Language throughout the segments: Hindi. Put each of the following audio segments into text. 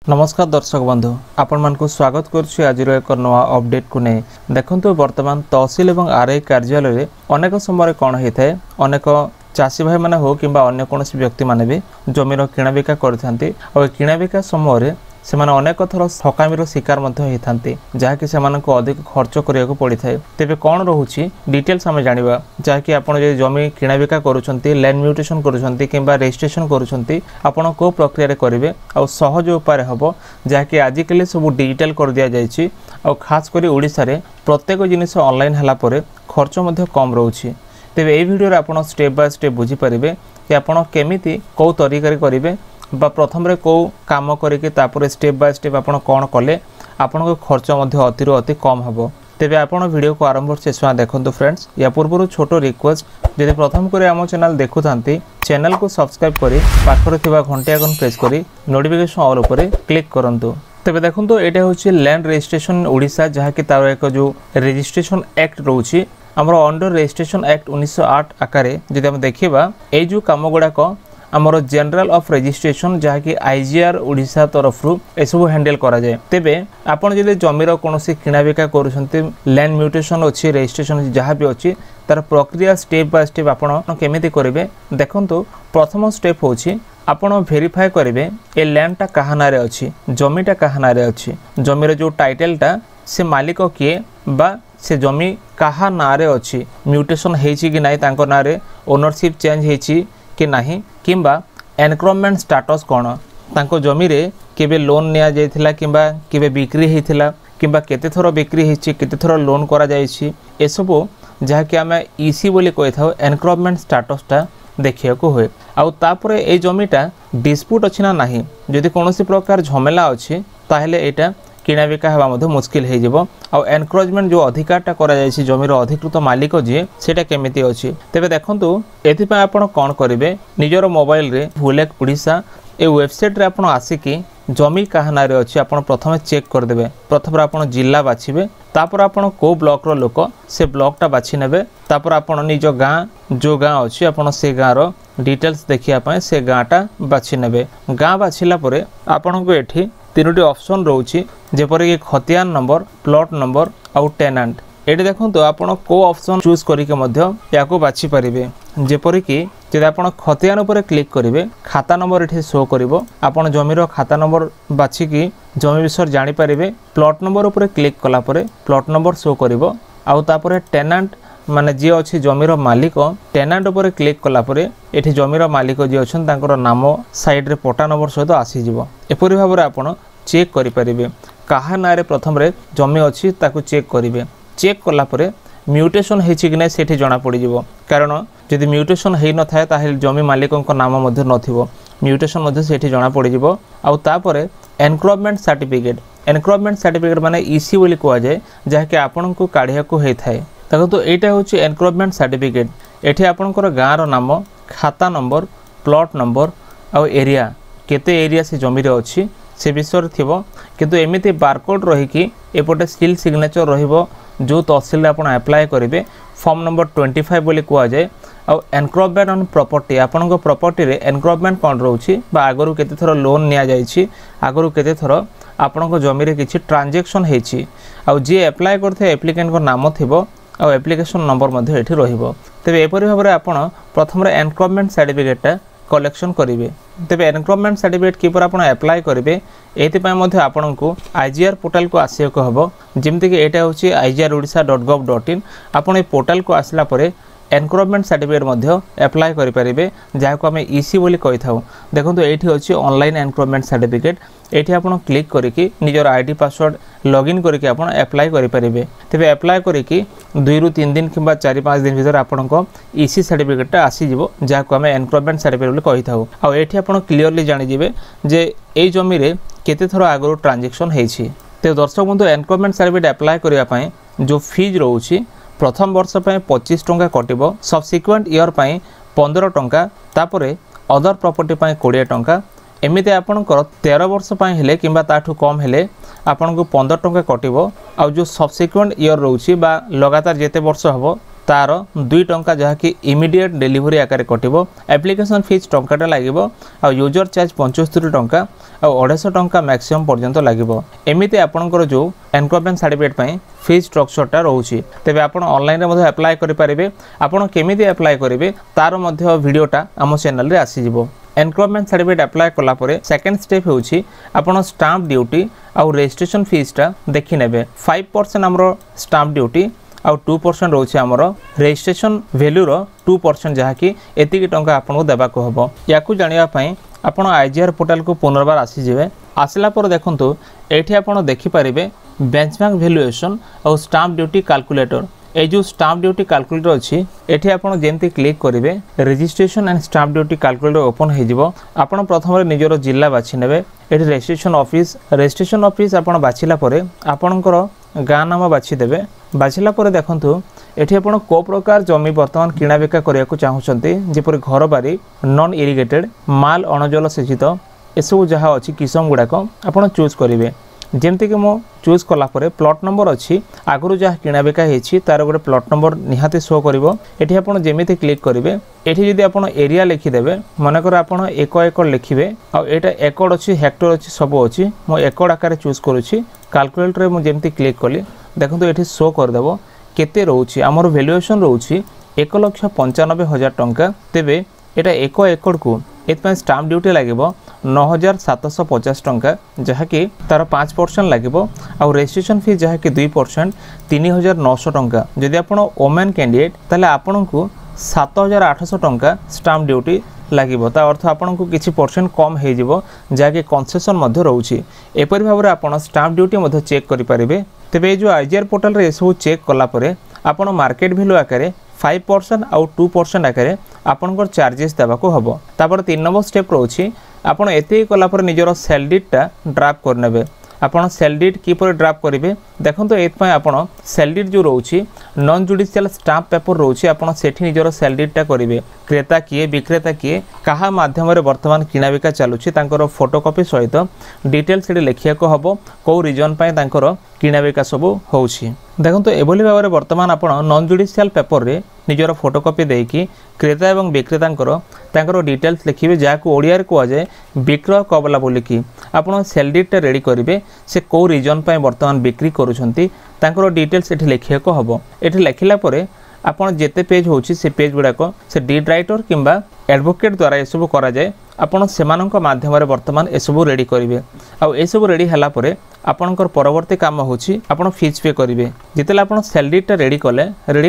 नमस्कार दर्शक बंधु आपण मान को स्वागत करुछि आज एक नवा अपडेट को नहीं देखंतु वर्तमान तहसील एवं आरआई कार्यालय रे अनेक समय कौन होता है अनेक चाषी भाई माने हो किंबा अन्य कोनोसी व्यक्ति माने भी जमीर किणा बिका करथांती और किणा बिका समय रे सेमाने अनेक थर ठकामीर शिकार होती जहाँकि से अधिक खर्च करिया पड़ी थाए तेबे कौन रोचे डिटेल्स आम जाना जहाँकि आपड़ जमी किणा बिका करुँच लैंड म्यूटेशन करुँच कि रजिस्ट्रेशन करुँच आपड़ कौ प्रक्रिया करेंगे आ सहज उपाय हम जहाँकि आजिकल सब डिजिटल कर दि जाइए आ खास कर ओडिशा रे प्रत्येक जिनिस ऑनलाइन हलापर खर्च कम रोचे तेबे ये वीडियो आप स्टेप बाय स्टेप बुझीपारे कि आपड़ केमिति कौ तरीका करेंगे बा प्रथम कौ काम करके स्टेप बाय स्टेप आपड़ कौन कले आपण खर्च अति अति कम हम तेबे आपण वीडियो को आरंभ शेष देखो फ्रेंड्स या पूर्व छोट रिक्वेस्ट जब प्रथम कर आम चैनल देखुं चैनल को सब्सक्राइब करी पाखरे थिबा घंटी आइकन प्रेस करी नोटिफिकेशन ऑल उपर क्लिक करंतु तेबे देखंतु एटा होची लैंड रजिस्ट्रेशन ओडिशा जहाँ कि तार एक जो रजिस्ट्रेशन एक्ट रोची आमर अंडर रजिस्ट्रेशन एक्ट 1908 आकार जदि हम देखा ये जो कम गुड़ाक आमर जनरल ऑफ रजिस्ट्रेशन जहाँ कि आईजीआर ओडिशा तरफ एसबू हैंडल करा जाए तेबे आपण जदि जमीर कौन किणा बिका करुँच लैंड म्यूटेशन अच्छी रजिस्ट्रेशन जहाँ भी अच्छी तार प्रक्रिया स्टेप बाय स्टेप आपड़ केमिति करेंगे देखंतु प्रथम स्टेप होची आपण वेरीफाई करेंगे ए लैंडटा कहा ना अच्छी जमीटा कहा ना अच्छी जमीर जो टाइटलटा से मालिक किए बा से जमी कहा ना अच्छी म्यूटेशन होती कि नहीं तांको ना ओनरशिप चेंज होती कि नहीं किंबा एनक्रोचमेंट स्टाटस कौन तांको जमी रे केबे लोन निया जाइथिला किंबा केबे बिक्री होइथिला किंबा केते थरो बिक्री होइछि केते थरो लोन करा जाइछि ए सब जहाँ कि आम ईसी बोली कहि थाउ एनक्रोचमेंट स्टाटसटा देखिया को हुए आउ तापरे ए जमीटा डिस्प्यूट अछि ना नाही जदि कोनोसी प्रकार झमेला अछि ताहेले एटा किणा बिका हवा मध्य मुश्किल हो जिवो आ एनक्रोचमेंट जो अधिकारटा करा जायछि जमीर अधिकृत मालिक जे सेटा केमिति अछि तेबे देखंतु एथिपा आपण कोन करिवे निजर मोबाइल रे भूलेक ओडिशा ए वेबसाइट रे आपण आसिकी जमी कहा ना अच्छी आप प्रथम चेक करदे प्रथम आप जिला बाछिबे तापर आपण को ब्लॉक रो लोक से ब्लॉकटा बाछि नेबे तापर आपण निज गाँ जो गाँ अच्छी आपण से गाँ रो डिटेल्स देखिया पय से गाँटा बाछि नेबे गाँ बाछिला परे आपण को एठी तीनोटी ऑप्शन रोची जेपर कि खतियान नंबर प्लॉट नंबर आउ टेनांट एटी देखो तो आपण को ऑप्शन चूज करके मध्य याको बाछि परिबे जेपर कि जब आपण खतियान उपर क्लिक करेंगे खाता नंबर ये शो करिवो आपण जमीर खाता नंबर बाछिकी जमी विषय जानि पारिबे प्लॉट नंबर उपर क्लिक कला परे प्लॉट नंबर शो करिवो आउ तापरे टेनांट माने जी अच्छी जमीर मालिक टेनांट उपर क्लिक कला परे एठी जमीर मालिक जी अच्छन तांकर नाम साइड रे पटा नंबर सहित आसीजिवो एपरि भाबरे आपण चेक करि परिबे काहा नारे प्रथम रे जमी अच्छी ताकू चेक करिवे चेक कला परे म्यूटेशन हेछि कि नै सेठी जणा पड़ी जिवो कारण जदि म्यूटेशन हेइ न थाए ताहे जमी मालिकक नाम मध्य नथिवो म्यूटेशन मध्य सेठी जणा पड़ी जिवो आउ तापरे एनक्रोचमेंट सर्टिफिकेट माने ईसी बोली कुआ जाए जहाँ कि आपन को काढ़िया को हेइ थाए देखो तो एटा होछि एनक्रोचमेंट सर्टिफिकेट एठी आपनकर गाँर नाम खाता नंबर प्लॉट नंबर आउ एरिया केते एरिया से जमी रे अछि से विषय थिबो किंतु एमिति बारकोड रही कि एपटे स्टिल सिग्नेचर रहिबो जो तहसील आप अप्लाई करेंगे फॉर्म नंबर 25 बोली कुआ जाए आउ एनक्रोचमेंट ऑन प्रॉपर्टी आपण प्रॉपर्टी रे एनक्रोचमेंट कौन रोची बा आगरु केते थरो लोन निया जाइछि आगरु केते थरो आपण जमी रे किछि ट्रांजैक्शन हेछि आउ जे अप्लाई करथे एप्लिकेंट को नाम थिबो आउ एप्लिकेशन नंबर मध्ये एठी रहिबो तबे एपरि भाबरे आपण प्रथम रे एनक्रोचमेंट सर्टिफिकेटटा कलेक्शन करेंगे तेज एनक्रोचमेंट सर्टिफिकेट किपर आप अप्लाई करेंगे ये आपन को आईजीआर पोर्टाल को आसिया हम जमीक यहाँ हूँ igr.odisha.gov.in आपड़ पोर्टाल को आसला परे एनक्रोचमेंट सर्टिफिकेट अप्लाई करेंगे जहाँ को आम ईसी बोली कही था देखो ये अच्छी ऑनलाइन एनक्रोचमेंट सर्टिफिकेट ये आप क्लिक करके निजर आईडी पासवर्ड लॉगिन करके आप अप्लाई करेंगे तेज अप्लाई करके 2 ରୁ 3 दिन कि 4-5 दिन भर आपण ईसी सर्टिफिकेटा आसीजिवो जहाँ को आम एनक्रोचमेंट सर्टिफिकेट कही था आठी आप क्लीयरली जानीजे जे ये जमी रे केते थर आगु ट्रांजैक्शन होती तो दर्शक बंधु एनक्रोचमेंट सर्टिफिकेट अप्लाई करने जो फीज रोचे प्रथम वर्ष 25 टंका कटिबो सबसिक्वेंट ईयर 15 टंका तापरे अदर प्रॉपर्टी 20 टंका एमिते आपणकर 13 वर्ष हेले किंबा ताठू कम हेले आपन को 15 टंका कटिबो आ जो सबसिक्वेंट ईयर रोची बा लगातार जेते वर्ष हबो तार 2 टंका जहाँकि इमिडिएट डेलीवरी आकार कटिबो। एप्लिकेशन फीस टंकाटा लागिबो आ यूजर चार्ज 75 टंका आ 250 टंका मैक्सिमम पर्यंत लागिबो। एमिति आपनकर जो एनकरेजमेंट सर्टिफिकेट पई फीस स्ट्रक्चरटा रहउची। तेबे आपण ऑनलाइन रे मध्ये अप्लाई करि परिबे। आपण केमिति अप्लाई करिवे तार मध्ये वीडियोटा हम चैनल रे आसी जिवो। एनकरेजमेंट सर्टिफिकेट अप्लाई कला परे सेकंड स्टेप होउची आपण स्टाम्प ड्यूटी आ रजिस्ट्रेशन फीसटा देखि नेबे। 5% हमरो स्टाम्प ड्यूटी आ 2% रोचे हमर रजिस्ट्रेशन वैल्यू रो 2% जहाँकि एतिकी टंका आपको देवा को हबो। याकू जानिया पई आपण आईजीआर पोर्टल को पुनर्बार आसी जिवे। आसला पर देखंतु एठी आपण देखि परिबे बेंचमार्क वैल्यूएशन और स्टाम्प ड्यूटी कैलकुलेटर। ए जो स्टाम्प ड्यूटी कैलकुलेटर अच्छी एठी आपण जेमती क्लिक करिवे registration and stamp duty calculator open हो जिवो। आपण प्रथम निजर जिल्ला बाछि नेबे। एठी रजिस्ट्रेशन ऑफिस आपण बाछिला परे आपणकर गाँ नाम बाछि देबे। बाछिला परे देखंतु एठी आपण को प्रकार जमी वर्तमान किणा बिका करिया को चाहुचंती जेपरि घर बारी नॉन इरिगेटेड माल अणजल सेचित एसबू जहाँ अच्छी किसम गुड़ाक आपण चूज करेंगे। जमती कि मो चूज कला परे प्लॉट नंबर अच्छी आगु जहाँ किणा बिका होती तार गोटे प्लॉट नंबर निहाती शो करिवो। एठी आपण जेमिति क्लिक करेंगे एठी जदि आपण एरिया लिखिदेवे मनकर आपण 1 एकड़ लिखिबे आ एटा एकड़ अच्छी हेक्टर अच्छी सब अच्छी मो एकड़ आकार चूज करूची। कैलकुलेटर रे मो जेमिति क्लिक कली देखंतु एठी शो करदेबो केते रहउची हमर वैल्यूएशन रहउची 1,95,000 टंका। तेबे एटा 1 एकड़ को एतपय स्टाम्प ड्यूटी लागिबो 9,750 टंका जहाँकि तार 5% लागिबो आ रजिस्ट्रेशन फी जहाँकि 2% 3,900 टंका। जदि आपण ओमेन कैंडिडेट ताले आपनकु 7,800 टंका स्टाम्प ड्यूटी लागिबो। ता अर्थ आपनकु किछि परसेंट कम हे जिवो जहाँकि कंसेशन मध्ये रहउची। एपरि भाबरे आपण स्टाम्प ड्यूटी मध्ये चेक करि परिबे। तेबे जो आईजीआर पोर्टल रे सब चेक कला परे आपण मार्केट वैल्यू आकारे 5% आउ 2% आकारे आपनकर चार्जेस देवा को हबो। तापर 3 नंबर स्टेप रहउची आपण एते कला पर निजर सेल डीडटा ड्राफ्ट करनेबे। आपण सेल डीड किपर ड्राफ्ट करिवे देखंतु एतपय आपण सेल डीड जो रहउची नॉन जुडिशियल स्टाम्प पेपर रहउची आपण सेठी निजर सेल डीडटा करिवे। क्रेता किए विक्रेता किए कहा माध्यम रे वर्तमान किणा बिका चालुची तांकर फोटोकॉपी सहित डिटेल्स एडी लेखिया को हबो को रीजन पय तांकर किणा बिका सब होउची। देखंतु एबोली भाबरे वर्तमान आपण नॉन जुडिशियल पेपर रे निजर फोटोकॉपी देकी क्रेता एवं विक्रेतांकर तांकर डिटेल्स लिखिबे जाको ओडिया रे कोआ जाय विक्रय कबला बोलिकी आपण सेल डीडटा रेडी करिवे। से को रीजन पय वर्तमान बिक्री करूछंती तांकर डिटेल्स एठी लेखिया को हबो। एठी लेखिला परे आपण जेते पेज होची से पेज गुडाको से डीड राइटर किंबा एडवोकेट द्वारा एसबू करा जाय। आपण सेमानक माध्यम रे वर्तमान एसबू रेडी करिवे आ एसबू रेडी हला परे आपणकर परवर्ती काम होची आपण फीस पे करिवे। जितेला आपण सेल डीडटा रेडी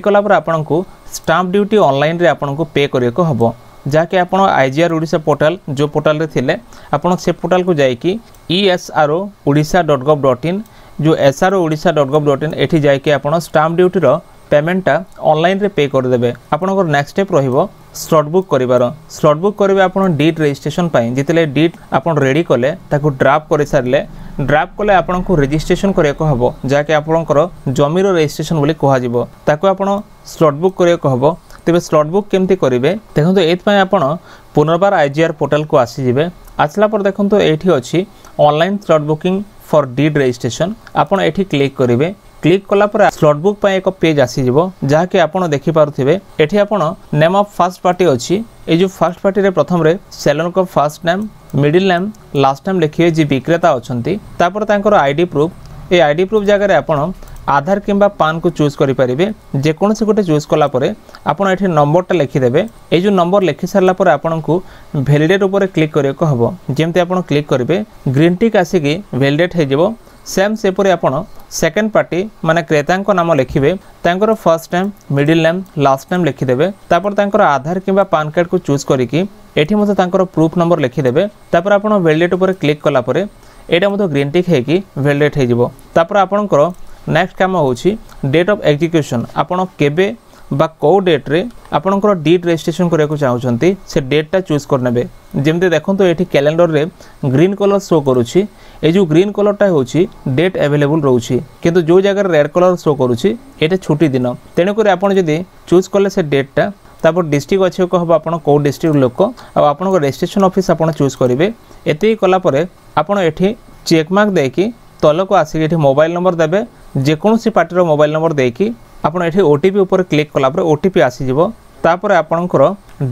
कला पर आपणको स्टाम्प ड्यूटी ऑनलाइन रे आपणको पे करिया को हबो। जाके आपण आईजीआर ओडिशा पोर्टल जो पोर्टल रे थिले आपण से पोर्टल को जाय कि esrodisa.gov.in जो esrodisa.gov.in एठी जाय कि आपण स्टाम्प ड्यूटी रो पेमेंटा ऑनलाइन रे पे कर देबे। आपनकर नेक्स्ट स्टेप रहिबो स्लॉट बुक करिवार। स्लॉट बुक करिवे आपण डीड रजिस्ट्रेशन पई जितले डीड आपण रेडी कले ताको ड्राफ्ट करि सारले ड्राफ्ट कले आपनको रजिस्ट्रेशन करिया को हबो जाके आपनकर जमीर रजिस्ट्रेशन बोली कहा जिवो ताको आपण स्लॉट बुक करिया को हबो। तेबे स्लॉट बुक केमती करिवे देखंतु एत पय आपण पुनर्बार आईजीआर पोर्टल को आसी जिवे। आसला पर देखंतु एठी अछि online slot booking for deed registration आपण एठी क्लिक करिवे। क्लिक कला पर स्लॉट बुक पय एक पेज आसी जिवो जहाँकि आपण देखि पारुथिबे। एठी आपण नेम ऑफ फर्स्ट पार्टी अछि ए जो फर्स्ट पार्टी रे प्रथम रे सेलर को first name middle name last name लिखिए जे विक्रेता अछंती तापर तांकर आईडी प्रूफ ए आईडी प्रूफ जगह रे आपण आधार किंबा पान को चूज करि परिबे। जे कोन से गोटे चूज कला परे आपण एठी नंबरटा लिखि देबे। ए जो नंबर लिखि सारला पर आपनकु वैलिडेट ऊपर क्लिक करिया को हबो। जेमते आपण क्लिक करिवे ग्रीन टिक आसी कि वैलिडेट हे जिवो। सेम सेपरि आपण सेकंड पार्टी माने क्रेतांको नाम लिखिबे तांकर first name middle name last name लिखि देबे। तापर तांकर आधार किंबा पान कार्ड को चूज करिकि एठी मते तांकर प्रूफ नंबर लिखि देबे। तापर आपण वैलिडेट ऊपर क्लिक कला परे एटा मते ग्रीन टिक हे कि वैलिडेट हे जिवो। तापर आपनकर नेक्स्ट काम होची डेट ऑफ एग्जीक्यूशन आपण केबे बा को डेट रे आपनकर डीड रजिस्ट्रेशन करिया को चाहुचंती से डेटटा चूज करनेबे। जेमते देखंतु एठी कैलेंडर रे ग्रीन कलर शो करूची ए जो ग्रीन कलरटा होची डेट अवेलेबल रहउची किंतु जो जगह रेड कलर शो करूची एटा छुट्टी दिन तेने करे आपण जदी चूज करले से डेटटा तापर डिस्ट्रिक्ट अछि को हबो आपण को डिस्ट्रिक्ट लोक आ आपण को रजिस्ट्रेशन ऑफिस आपण चूज करिवे। एते कला परे आपण एठी चेक मार्क देकी तल को आसी एठी मोबाइल नंबर देबे। जे कोनोसी पार्टी रो मोबाइल नंबर देकी आपण एठी ओटीपी ऊपर क्लिक कला पर ओटीपी आसी जिवो तापर आपनकर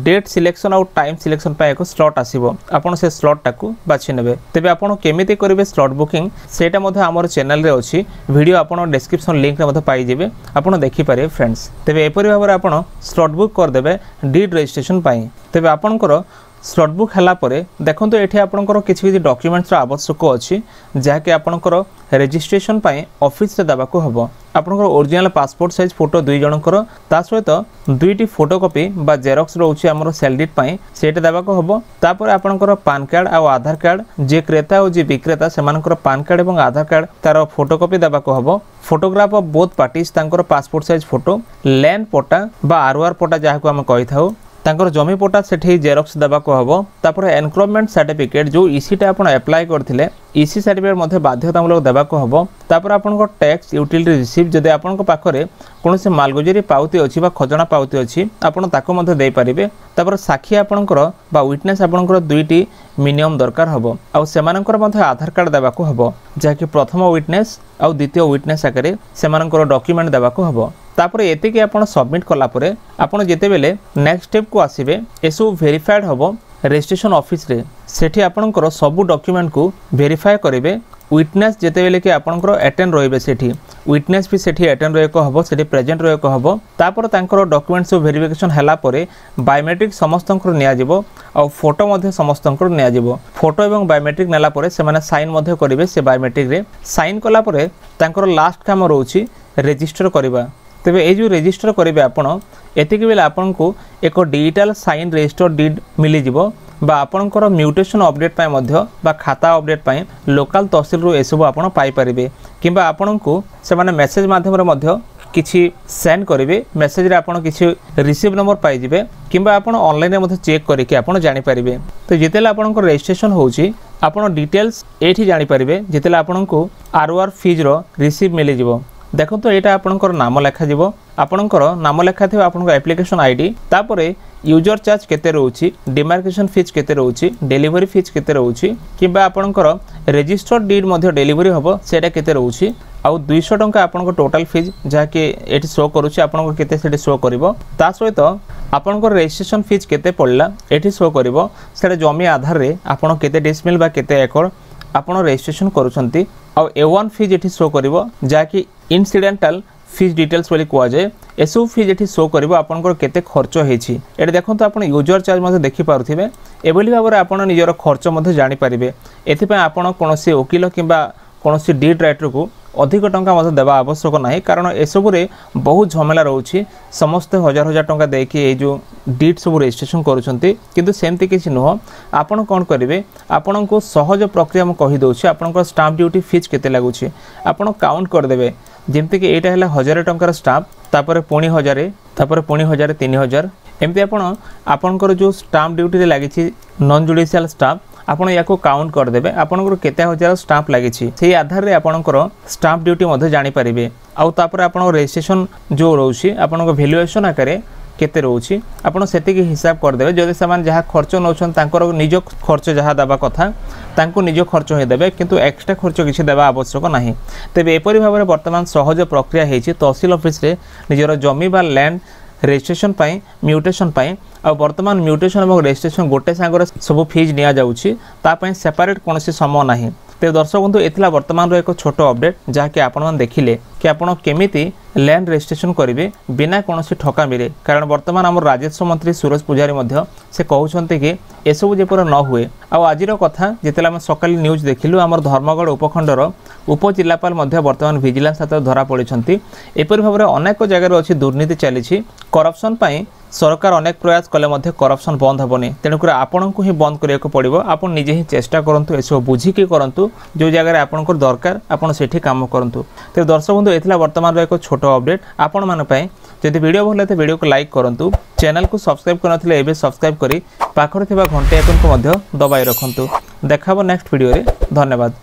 डेट सिलेक्शन और टाइम सिलेक्शन पे एक स्लॉट आसीबो आपण से स्लॉट टाकू बाछि नेबे तेबे आपण केमिति करिवे स्लॉट बुकिंग सेटा मध्ये हमर चैनल रे अछि वीडियो आपण डिस्क्रिप्शन लिंक रे मध्ये पाई जिवे आपण देखि पारे फ्रेंड्स तेबे एपरि भाबरे आपण स्लॉट बुक कर देबे डीड रजिस्ट्रेशन पाई तेबे आपनकर स्लॉट बुक हला परे देखंतु एठी आपनकर किछि डॉक्यूमेंट्स रा आवश्यक अछि जाके आपनकर रजिस्ट्रेशन पाई ऑफिस रे दबाको हबो आपनकर ओरिजिनल पासपोर्ट साइज फोटो दुई जनकर ता सहित दुईटी फोटोकॉपी बा जेरॉक्स रहउछि हमर सेलडिट पाई सेटा दबाको हबो तापर आपनकर पान कार्ड आ आधार कार्ड जे क्रेता और जे विक्रेता सेमानकर पान कार्ड एवं आधार कार्ड तार फोटोकॉपी दबाको हबो फोटोग्राफ ऑफ बोथ पार्टीज तांकर पासपोर्ट साइज फोटो लैंड पट्टा बा आरओआर पट्टा जाहाको हम कहि थाउ तांकर जमी पट्टा सेठी जेरॉक्स दबाको हबो तापर एनक्रोचमेंट सर्टिफिकेट जो ईसीटा आपण अप्लाई करथिले ईसी सर्टिफिकेट मध्ये बाध्यतामूलक देबाको हबो तापर आपनको टैक्स यूटिलिटी रिसीव जदि आपनको पाखरे कोनसे मालगुजरी पाउती अछि बा खजना पाउती अछि आपण ताको मध्ये देई परिबे तापर साखी आपनकर बा विटनेस आपनकर दुईटी मिनिमम दरकार हबो आ सेमानकर मध्ये आधार कार्ड देबाको हबो जाकि प्रथम विटनेस आ द्वितीय विटनेस आकरे सेमानकर डॉक्यूमेंट देबाको हबो तापर एते कि आपण सबमिट कला परे आपण जेते बेले नेक्स्ट स्टेप को आसीबे एसो वेरीफाइड हबो रजिस्ट्रेशन ऑफिस रे सेठी आपनकर सब डॉक्यूमेंट को वेरीफाई करिवे विटनेस जेते बेले कि आपनकर अटेंड रहिबे सेठी विटनेस भी सेठी अटेंड रहे को हबो सेठी प्रेजेंट रहे को हबो तापर तांकर डॉक्यूमेंट्स वेरिफिकेशन हला परे बायोमेट्रिक समस्तंकर निया जिवो आ फोटो मध्ये समस्तंकर निया जिवो फोटो एवं बायोमेट्रिक नेला परे से माने साइन मध्ये करिवे से बायोमेट्रिक रे साइन कला परे तांकर लास्ट काम रहउछि रजिस्टर करिवा तेबे ए जो रजिस्टर करिवे आपण एतिके बेले आपनको एक डिजिटल साइन रजिस्टर डीड मिली जिवो बा आपनकर म्यूटेशन अपडेट पाए मध्य बा खाता अपडेट पाए लोकल तहसील रो एसबु आपण पाई परिबे किबा आपनको से माने मेसेज माध्यम रे मध्य किछि सेंड करिवे मेसेज रे आपण किछि रिसीव नंबर पाई जिवे किबा आपण ऑनलाइन रे मध्य चेक करिके आपण जानि परिबे तो जेतेला आपनकर रजिस्ट्रेशन होउची आपण डिटेल्स एठी जानि परिबे जेतेला आपनको आरओआर फीज रो रिसीव मिली जिवो देखो तो यहाँ आपनकर नाम लेखा जीवो आपनकर नाम लेखा थे आपनकर एप्लिकेशन आईडी तापरे यूजर चार्ज केते रहउची डिमार्केशन फीस केते रहउची डिलीवरी फीस केते रहउची किबा आपनकर रजिस्टर्ड डीड मध्ये डिलीवरी हबो सेटा केते रहउची आ 200 टंका आपनकर टोटल फीस जा के एठी शो करूची आपनकर केते सेठी शो करबो ता सहित आपनकर रजिस्ट्रेशन फीस केते पड़ला एठी शो करबो सेटा जमी आधार रे आपन केते डिसमिल बा केते एकड़ आपण रजिस्ट्रेशन करूछंती आ A1 फीज एठी शो करबो जाकि इनसिडेंटल फीस डिटेल्स बोली कुआ जाए एसो फीज एठी शो करबो आपनकर केते खर्च हेछि एठी देखंतु आपण यूजर चार्ज मध्ये देखि पारुथिबे एबोली भाबरे आपण निजर खर्च मध्ये जानि परिबे एथि पय आपण कोनोसी वकील किबा कोनोसी डीड राइटर को अधिक टंका मध्ये देबा आवश्यक नाही कारण एसबुरे बहुत झमेला रहउछि समस्त हजार हजार टंका देकी ए जो डीड सब रजिस्ट्रेशन करूछंती किंतु सेमति किछि नहो आपण कोन करिवे आपण को सहज प्रक्रिया म कहि दोछि आपण को स्टाम्प ड्यूटी फीस केते लागुछि आपण काउंट कर देबे जेमति कि एटा हला 1000 टंकार स्टाम्प तापर पुणी 1000 तापर पुणी 1000 3000 एमति आपणकर जो स्टाम्प ड्यूटी रे लागिछि नॉन जुडिशियल स्टाम्प आपण याको काउंट कर देबे आपनकर केते हजार स्टाम्प लागिछि सेही आधार रे आपनकर स्टाम्प ड्यूटी मध्ये जानि परिबे आ तापर आपण रजिस्ट्रेशन जो रहउछि आपनकर वैल्यूएशन आकारे केते रहउछि आपण सेति के हिसाब कर देबे जदि समान जहा खर्च नउछन तांकर निज खर्च जहा दबा कथा तांको निज खर्च हे देबे किंतु एक्स्ट्रा खर्च किछि देबा आवश्यक नाही तेबे एपरि भाबरे वर्तमान सहज प्रक्रिया हेछि तहसील ऑफिस रे निजर जमी बा लैंड रजिस्ट्रेशन पाई म्यूटेशन पाई आ वर्तमान म्यूटेशन और रजिस्ट्रेशन गोटे सांगर सब फीज निया जाउछि ता पय सेपरेट कोनोसी समय नाही ते दर्शक बंधु एथिला वर्तमान रो एक छोट अपडेट जहा कि आपण मान देखिले कि आपण केमिति लैंड रजिस्ट्रेशन करिवे बिना कोनोसी ठकामीरे कारण वर्तमान हमर राजस्व मंत्री सूरज पुजारी मध्य से कहउछन्ते कि एसबु जेपर न हुए आ आजिर कथा जेतेला हम सकाली न्यूज देखिलु हमर धर्मगढ़ उपखंडर उपजिल्लापाल मध्य वर्तमान विजिलेंस हाथ धरा पड़िछन्ती एपरि भाबरे अनेक जगह अछि दुर्नीति चलीछि करप्शन पई सरकार अनेक प्रयास कले मध्य करप्शन बंद हेबनी तेणुकर आपण को ही बंद करिया पड़ो आपण निजे ही चेष्टा करंतु एसो बुझिकी करंतु जो जगह आपनकर दरकार आपण सेठी काम करंतु तो दर्शक बंधु एथिला वर्तमान एक छोट अपडेट आपण मान पई जदि वीडियो भल लागे वीडियो को लाइक करंतु चैनल को सब्सक्राइब करनथिले एबे सब्सक्राइब करी पाखर थिबा घंटे आइकन को मध्य दबाई रखंतु देखाबो नेक्स्ट वीडियो रे धन्यवाद।